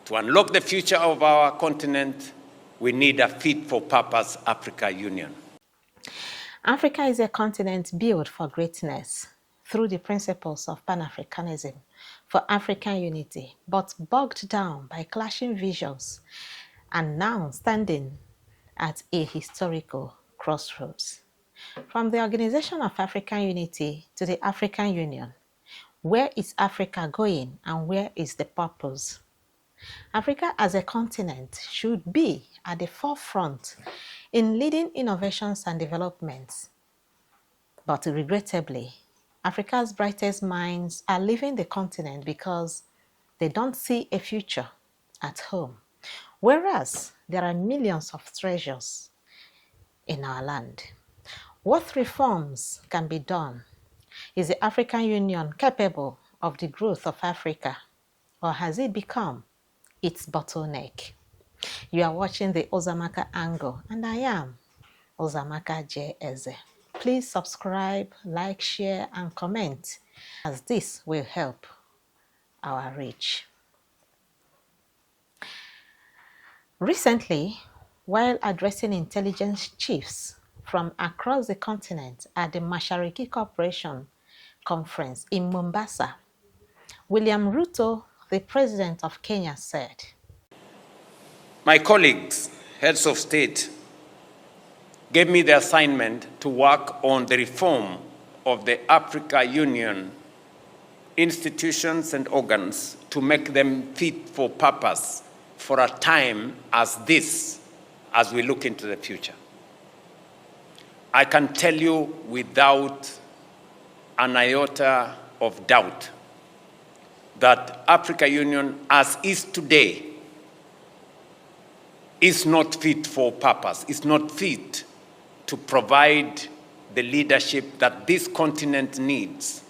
To unlock the future of our continent, we need a fit-for-purpose Africa Union. Africa is a continent built for greatness through the principles of Pan-Africanism for African unity, but bogged down by clashing visions and now standing at a historical crossroads. From the Organization of African Unity to the African Union, where is Africa going and where is the purpose? Africa as a continent should be at the forefront in leading innovations and developments. But regrettably, Africa's brightest minds are leaving the continent because they don't see a future at home, whereas there are millions of treasures in our land. What reforms can be done? Is the African Union capable of the growth of Africa, or has it become its bottleneck? You are watching the Uzoamaka Angle, and I am Uzoamaka J. Eze. Please subscribe, like, share, and comment, as this will help our reach. Recently, while addressing intelligence chiefs from across the continent at the Mashariki Cooperation Conference in Mombasa, William Ruto, the President of Kenya, said, "My colleagues, heads of state, gave me the assignment to work on the reform of the Africa Union institutions and organs to make them fit for purpose for a time as this, as we look into the future. I can tell you without an iota of doubt that Africa Union, as is today, is not fit for purpose, is not fit to provide the leadership that this continent needs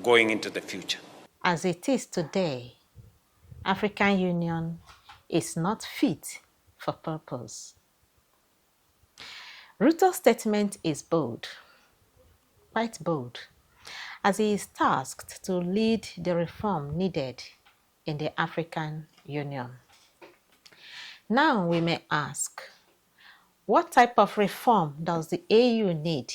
going into the future. As it is today, African Union is not fit for purpose. Ruto's statement is bold, quite bold, as he is tasked to lead the reform needed in the African Union. Now we may ask, what type of reform does the AU need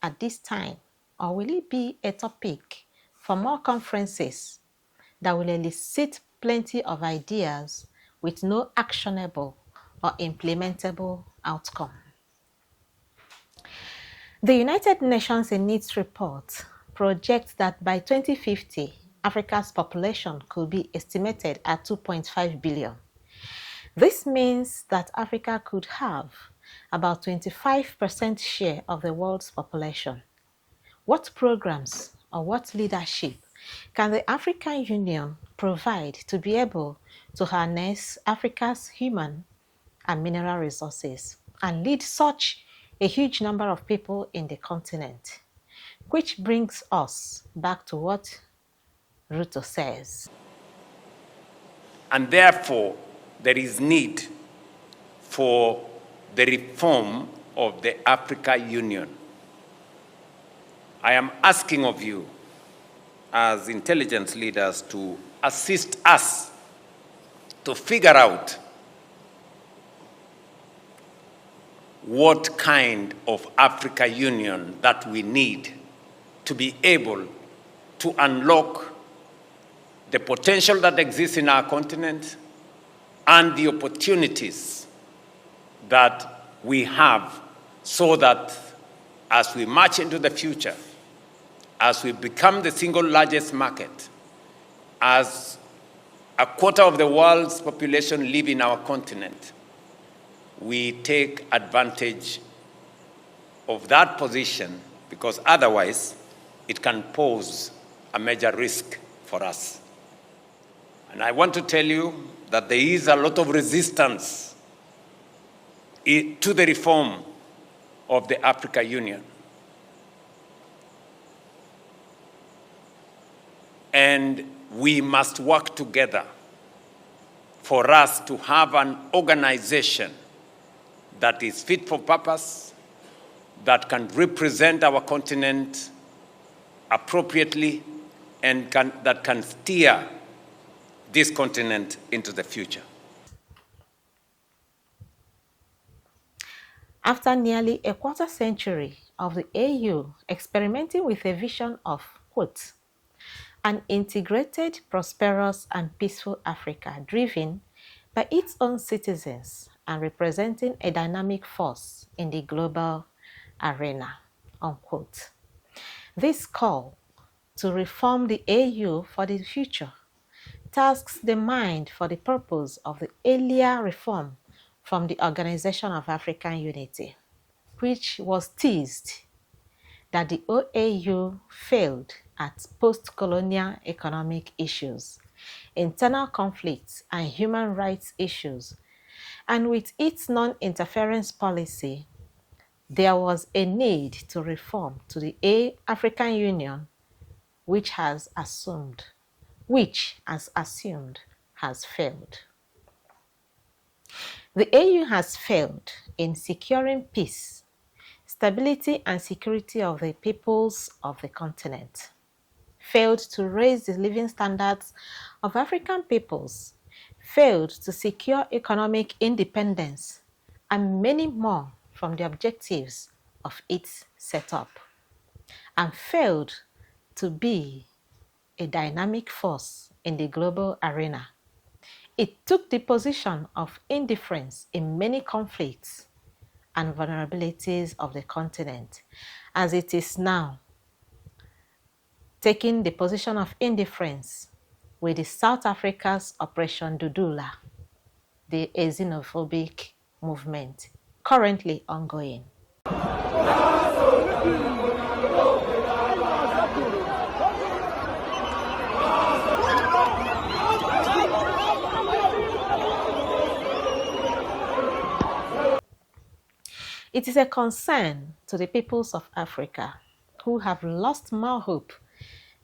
at this time? Or will it be a topic for more conferences that will elicit plenty of ideas with no actionable or implementable outcome? The United Nations in its report projects that by 2050, Africa's population could be estimated at 2.5 billion. This means that Africa could have about 25% share of the world's population. What programs or what leadership can the African Union provide to be able to harness Africa's human and mineral resources and lead such a huge number of people in the continent? Which brings us back to what Ruto says. And therefore, there is need for the reform of the Africa Union. I am asking of you, as intelligence leaders, to assist us to figure out what kind of Africa Union that we need to be able to unlock the potential that exists in our continent and the opportunities that we have, so that as we march into the future, as we become the single largest market, as a quarter of the world's population live in our continent, we take advantage of that position, because otherwise it can pose a major risk for us. And I want to tell you that there is a lot of resistance to the reform of the Africa Union. And we must work together for us to have an organization that is fit for purpose, that can represent our continent appropriately, and that can steer this continent into the future. After nearly a quarter century of the AU experimenting with a vision of, quote, an integrated, prosperous, and peaceful Africa driven by its own citizens and representing a dynamic force in the global arena, unquote. This call to reform the AU for the future tasks the mind for the purpose of the earlier reform from the Organization of African Unity, which was teased that the OAU failed at post-colonial economic issues, internal conflicts, and human rights issues, and with its non-interference policy, there was a need to reform to the African Union, which, as assumed, has failed. The AU has failed in securing peace, stability, and security of the peoples of the continent, failed to raise the living standards of African peoples, failed to secure economic independence, and many more from the objectives of its setup, and failed to be a dynamic force in the global arena. It took the position of indifference in many conflicts and vulnerabilities of the continent, as it is now taking the position of indifference with the South Africa's Operation Dudula, the xenophobic movement currently ongoing. It is a concern to the peoples of Africa who have lost more hope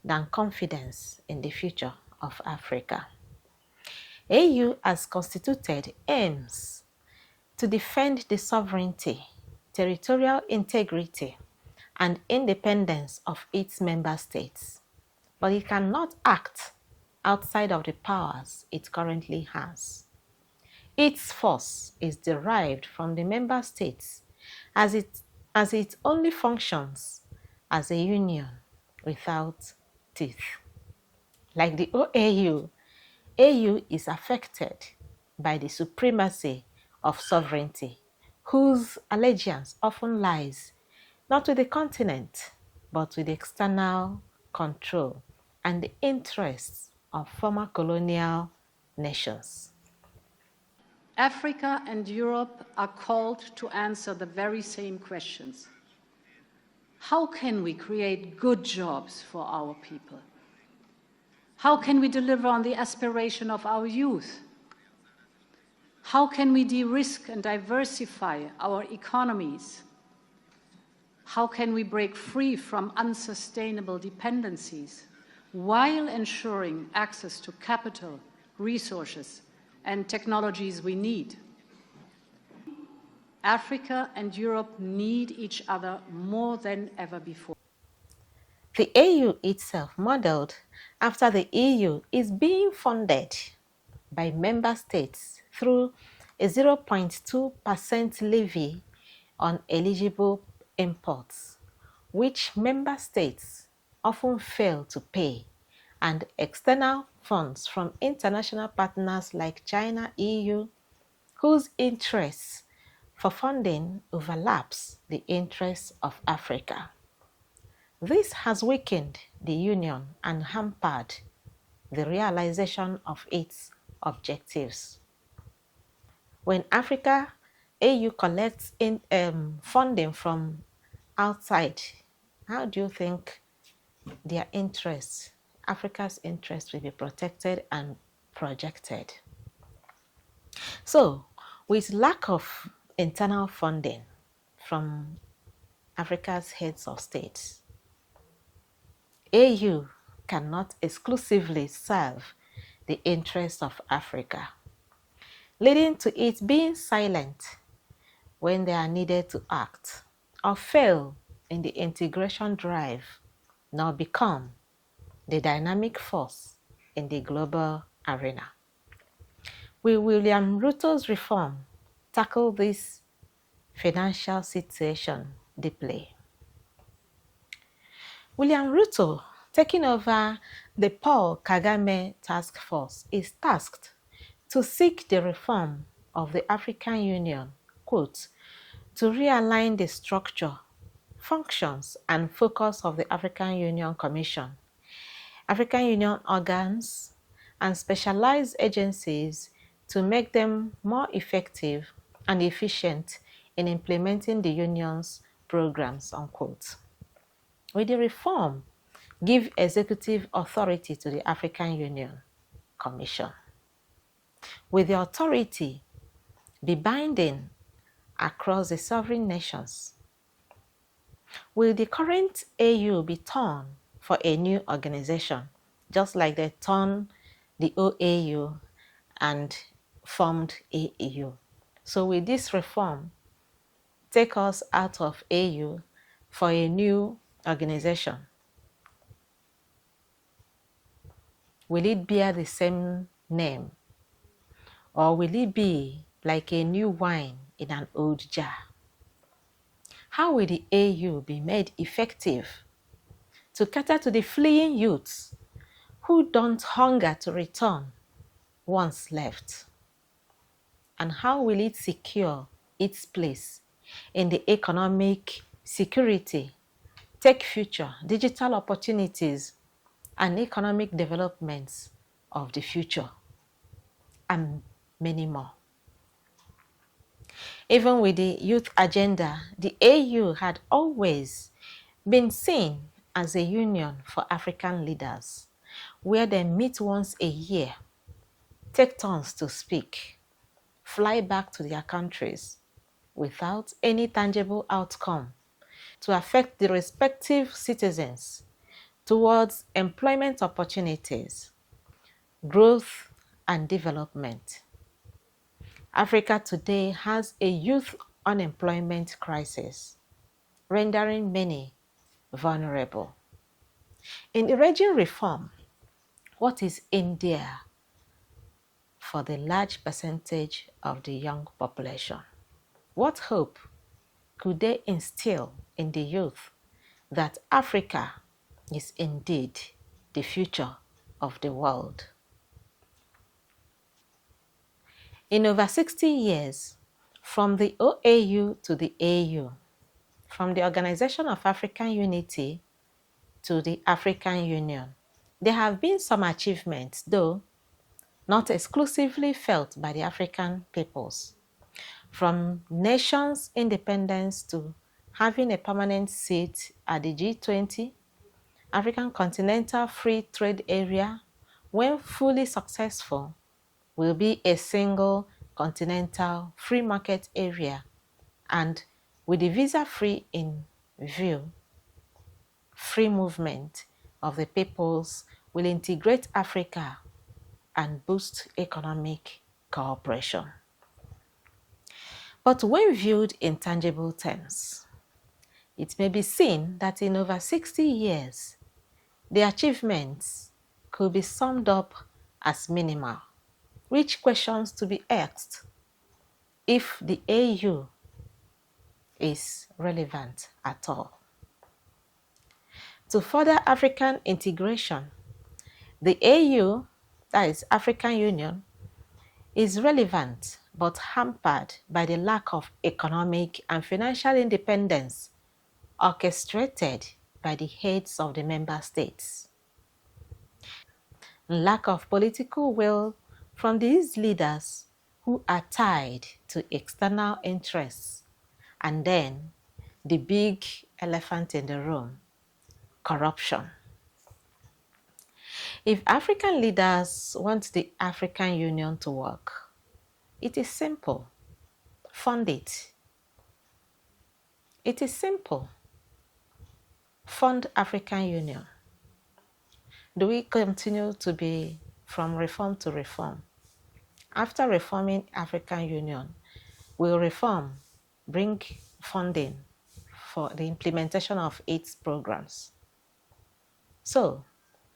than confidence in the future of Africa. AU as constituted aims to defend the sovereignty, territorial integrity, and independence of its member states, but it cannot act outside of the powers it currently has. Its force is derived from the member states as it only functions as a union without teeth. Like the OAU, AU is affected by the supremacy of sovereignty, whose allegiance often lies not with the continent, but with external control and the interests of former colonial nations. Africa and Europe are called to answer the very same questions. How can we create good jobs for our people? How can we deliver on the aspiration of our youth? How can we de-risk and diversify our economies? How can we break free from unsustainable dependencies while ensuring access to capital, resources, and technologies we need? Africa and Europe need each other more than ever before. The AU itself, modeled after the EU, is being funded by member states through a 0.2% levy on eligible imports, which member states often fail to pay, and external funds from international partners like China, EU, whose interests for funding overlaps the interests of Africa. This has weakened the Union and hampered the realization of its objectives. When Africa AU collects funding from outside, how do you think their interests, Africa's interests, will be protected and projected? So, with lack of internal funding from Africa's heads of states, AU cannot exclusively serve the interests of Africa, leading to it being silent when they are needed to act, or fail in the integration drive, nor become the dynamic force in the global arena. Will William Ruto's reform tackle this financial situation deeply? William Ruto, taking over the Paul Kagame task force, is tasked to seek the reform of the African Union, quote, to realign the structure, functions, and focus of the African Union Commission, African Union organs, and specialized agencies to make them more effective and efficient in implementing the Union's programs, unquote. With the reform, give executive authority to the African Union Commission. With the authority, be binding across the sovereign nations. Will the current AU be torn for a new organization, just like they torn the OAU and formed AU? So will this reform take us out of AU for a new organization? Will it bear the same name? Or will it be like a new wine in an old jar? How will the AU be made effective to cater to the fleeing youths who don't hunger to return once left? And how will it secure its place in the economic security, tech future, digital opportunities, and economic developments of the future, and many more? Even with the youth agenda, the AU had always been seen as a union for African leaders, where they meet once a year, take turns to speak, fly back to their countries without any tangible outcome to affect the respective citizens towards employment opportunities, growth, and development. Africa today has a youth unemployment crisis, rendering many vulnerable. In urging reform, what is in there for the large percentage of the young population? What hope could they instill in the youth that Africa is indeed the future of the world? In over 60 years, from the OAU to the AU, from the Organization of African Unity to the African Union, there have been some achievements, though not exclusively felt by the African peoples. From nations' independence to having a permanent seat at the G20, African Continental Free Trade Area, when fully successful, will be a single continental free market area, and with the visa-free in view, free movement of the peoples will integrate Africa and boost economic cooperation. But when viewed in tangible terms, it may be seen that in over 60 years, the achievements could be summed up as minimal, which questions to be asked if the AU is relevant at all. To further African integration, the AU, that is African Union, is relevant but hampered by the lack of economic and financial independence orchestrated by the heads of the member states. Lack of political will from these leaders who are tied to external interests, and then the big elephant in the room, corruption. If African leaders want the African Union to work, it is simple. Fund it. It is simple. Fund African Union. Do we continue to be from reform to reform? After reforming African Union, will reform bring funding for the implementation of its programs? So,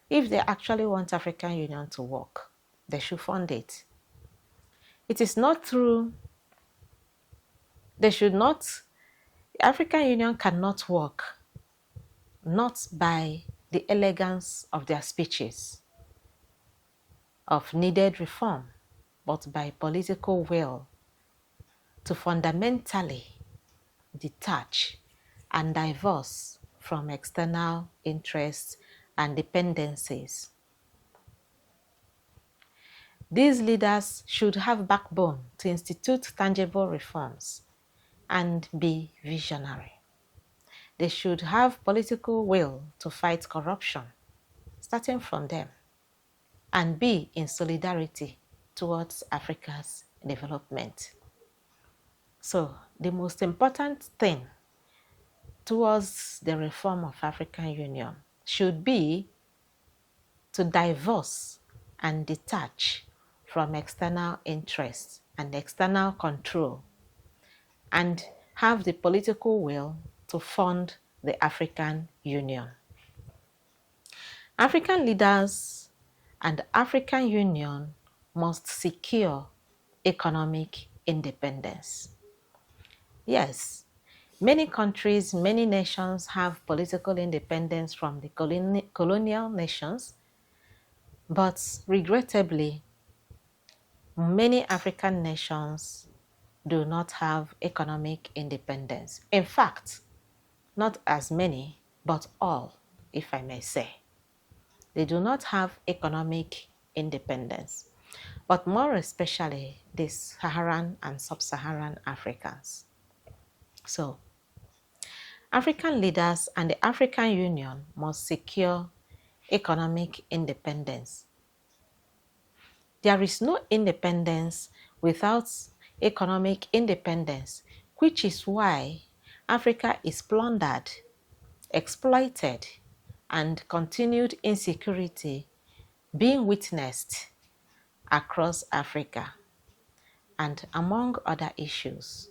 if they actually want African Union to work, they should fund it. It is not through, they should not, the African Union cannot work not by the elegance of their speeches of needed reform, but by political will to fundamentally detach and divorce from external interests and dependencies. These leaders should have backbone to institute tangible reforms and be visionary. They should have political will to fight corruption, starting from them, and be in solidarity towards Africa's development. So the most important thing towards the reform of African Union should be to divorce and detach from external interests and external control, and have the political will to fund the African Union. African leaders and the African Union must secure economic independence. Yes, many countries, many nations have political independence from the colonial nations, but regrettably, many African nations do not have economic independence. In fact, not as many, but all, if I may say. They do not have economic independence, but more especially the Saharan and Sub-Saharan Africans. So, African leaders and the African Union must secure economic independence. There is no independence without economic independence, which is why Africa is plundered, exploited, and continued insecurity being witnessed across Africa, and among other issues.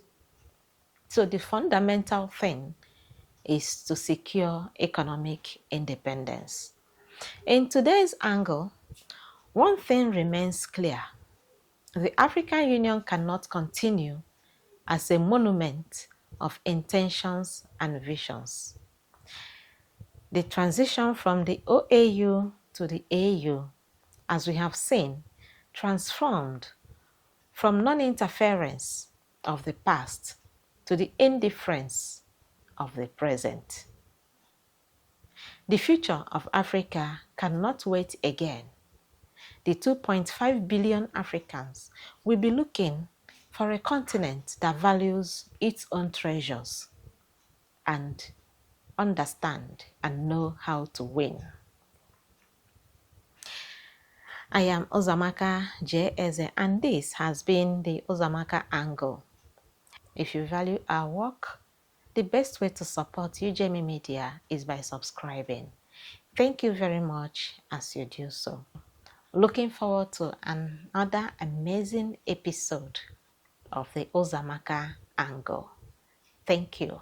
So the fundamental thing is to secure economic independence. In today's angle, one thing remains clear. The African Union cannot continue as a monument of intentions and visions. The transition from the OAU to the AU, as we have seen, transformed from non-interference of the past to the indifference of the present. The future of Africa cannot wait again. The 2.5 billion Africans will be looking for a continent that values its own treasures and understand and know how to win. I am Uzoamaka J. and this has been the Uzoamaka Angle. If you value our work, the best way to support UJME Media is by subscribing. Thank you very much as you do so. Looking forward to another amazing episode of the Uzoamaka Angle. Thank you.